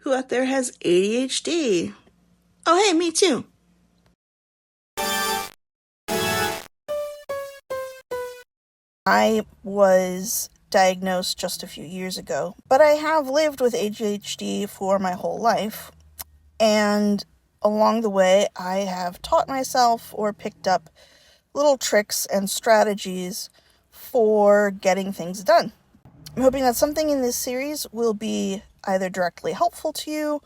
Who out there has ADHD? Oh, hey, me too. I was diagnosed just a few years ago, but I have lived with ADHD for my whole life, and along the way, I have taught myself or picked up little tricks and strategies for getting things done. I'm hoping that something in this series will be either directly helpful to you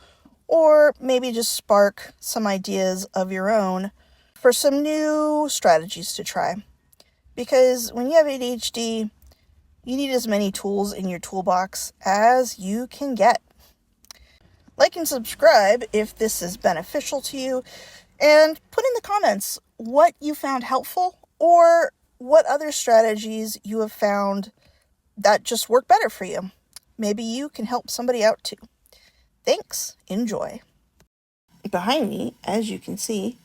or maybe just spark some ideas of your own for some new strategies to try. Because when you have ADHD, you need as many tools in your toolbox as you can get. Like and subscribe if this is beneficial to you, and put in the comments what you found helpful or what other strategies you have found that just work better for you. Maybe you can help somebody out too. Thanks. Enjoy. Behind me, as you can see,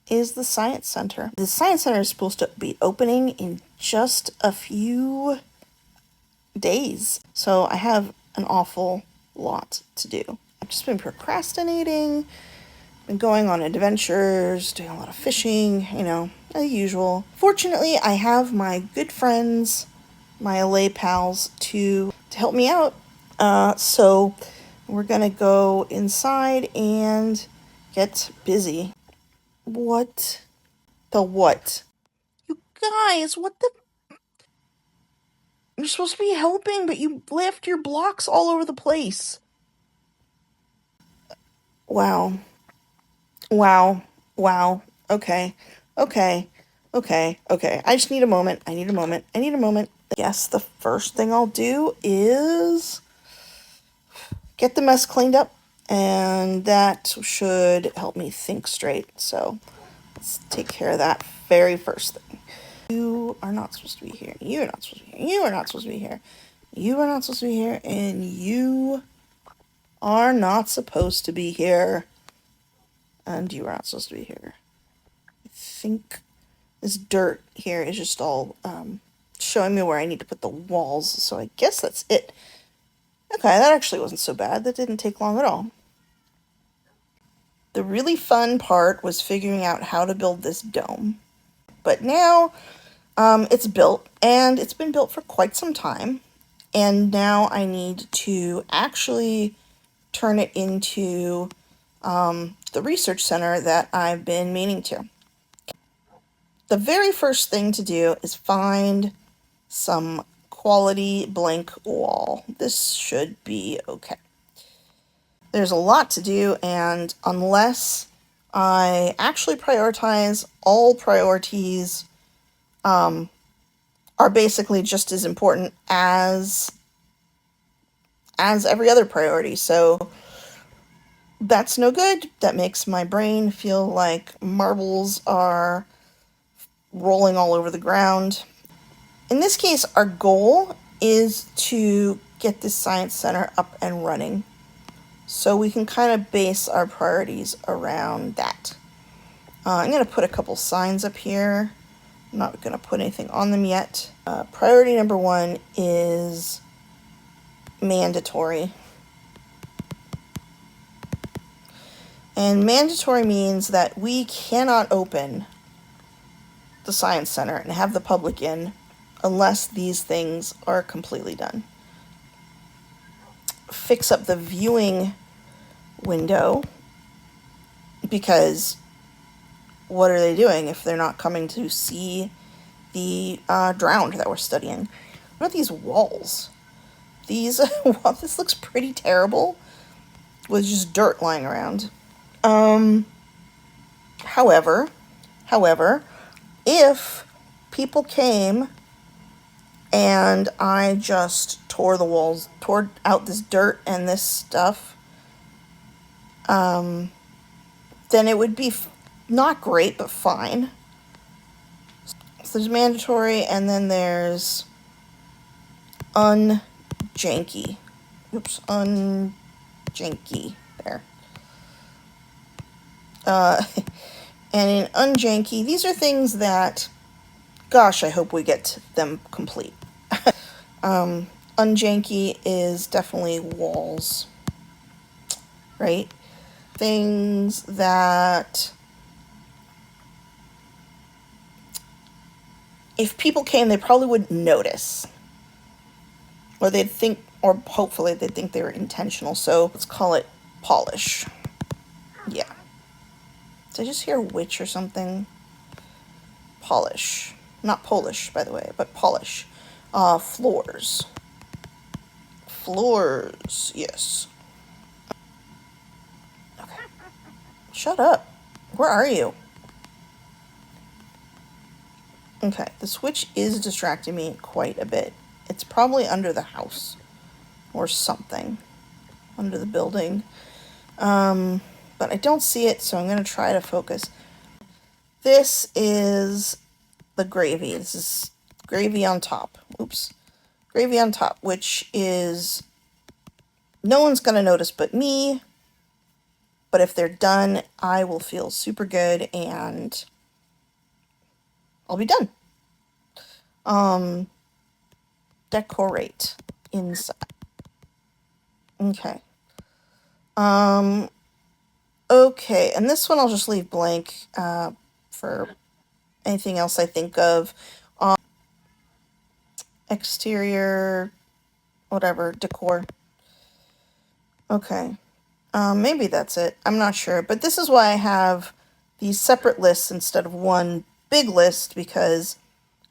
is the Science Center. The Science Center is supposed to be opening in just a few days. So I have an awful lot to do. I've just been procrastinating, been going on adventures, doing a lot of fishing, the usual. Fortunately, I have my good friends, my LA pals, to help me out. So we're gonna go inside and get busy. What? The what? You guys, what the? You're supposed to be helping, but you left your blocks all over the place. Wow. Wow. Wow. Okay. Okay. Okay. Okay. I just need a moment. I need a moment. Yes, the first thing I'll do is get the mess cleaned up, and that should help me think straight. So let's take care of that very first thing. You are not supposed to be here. You are not supposed to be here. You are not supposed to be here. You are not supposed to be here. And you are not supposed to be here. And you are not supposed to be here. I think this dirt here is just all showing me where I need to put the walls. So I guess that's it. Okay, that actually wasn't so bad. That didn't take long at all. The really fun part was figuring out how to build this dome. But now it's built, and it's been built for quite some time. And now I need to actually turn it into the research center that I've been meaning to. The very first thing to do is find some quality blank wall. This should be okay. There's a lot to do, and unless I actually prioritize, all priorities are basically just as important as every other priority. So that's no good. That makes my brain feel like marbles are rolling all over the ground. In this case, our goal is to get this science center up and running, so we can kind of base our priorities around that. I'm going to put a couple signs up here. I'm not going to put anything on them yet. Priority number 1 is mandatory. And mandatory means that we cannot open the Science Center and have the public in unless these things are completely done. Fix up the viewing window, because what are they doing if they're not coming to see the drowned that we're studying? What are these walls? This looks pretty terrible with just dirt lying around. However, if people came and I just tore the walls, tore out this dirt and this stuff, then it would be not great, but fine. So there's mandatory, and then there's unjanky. Oops, unjanky. There. And in unjanky, these are things that, gosh, I hope we get them complete. Unjanky is definitely walls. right? Things that if people came, they probably wouldn't notice. Or they'd think, or hopefully they'd think they were intentional. So let's call it polish. Yeah. Did I just hear witch or something? Polish. Not Polish, by the way, but polish. Floors. Floors, yes. Okay. Shut up. Where are you? Okay, the switch is distracting me quite a bit. It's probably under the house or something. Under the building. But I don't see it, so I'm going to try to focus. This is the gravy. This is gravy on top. Oops. Gravy on top, which is no one's going to notice but me. But if they're done, I will feel super good and I'll be done. Decorate inside. Okay. Okay, and this one I'll just leave blank for anything else I think of. Exterior, whatever, decor. Okay. Maybe that's it. I'm not sure. But this is why I have these separate lists instead of one big list, because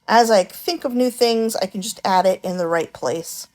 as I think of new things, I can just add it in the right place.